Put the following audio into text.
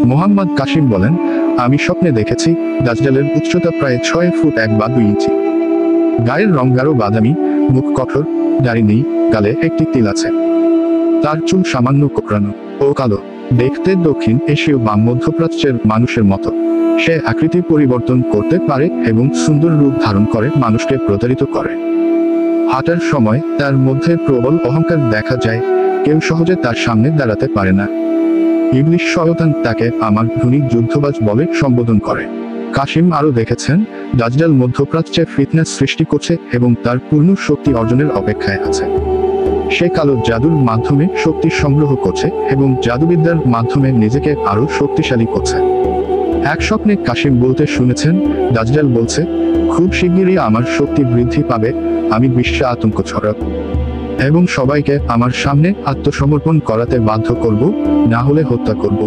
মোহাম্মদ কাসিম বলেন, আমি স্বপ্নে দেখেছি দাজ্জালের উচ্চতা প্রায় 6 ফুট 1 বা 2 ইঞ্চি। গায়ের রং গাঢ় বাদামি, মুখ কঠোর, দাড়ি নেই, গালে একটি তিল আছে। তার চুল সামান্য কোঁকড়ানো ও কালো, দেখতে দক্ষিণ এশীয় বা মধ্যপ্রাচ্যের মানুষের মতো। সে আকৃতি পরিবর্তন করতে পারে এবং সুন্দর রূপ ধারণ করে মানুষকে প্রতারিত করে। হাঁটার সময় তার মধ্যে প্রবল অহংকার দেখা যায়, কেউ সহজে তার সামনে দাঁড়াতে পারে না। ইবলিশ শয়তান তাকে আমার ধনী যুদ্ধবাজ বলে সম্বোধন করে। কাসিম আরও দেখেছেন, দাজ্জাল মধ্যপ্রাচ্যে ফিতনা সৃষ্টি করছে এবং তার পূর্ণ শক্তি অর্জনের অপেক্ষায় আছে। সে কালো জাদুর মাধ্যমে শক্তি সংগ্রহ করছে এবং জাদুবিদ্যার মাধ্যমে নিজেকে আরও শক্তিশালী করছে। এক স্বপ্নে কাসিম বলতে শুনেছেন, দাজ্জাল বলছে, খুব শিগগিরই আমার শক্তি বৃদ্ধি পাবে, আমি বিশ্বে আতঙ্ক ছড়াব এবং সবাইকে আমার সামনে আত্মসমর্পণ করাতে বাধ্য করব, না হলে হত্যা করব।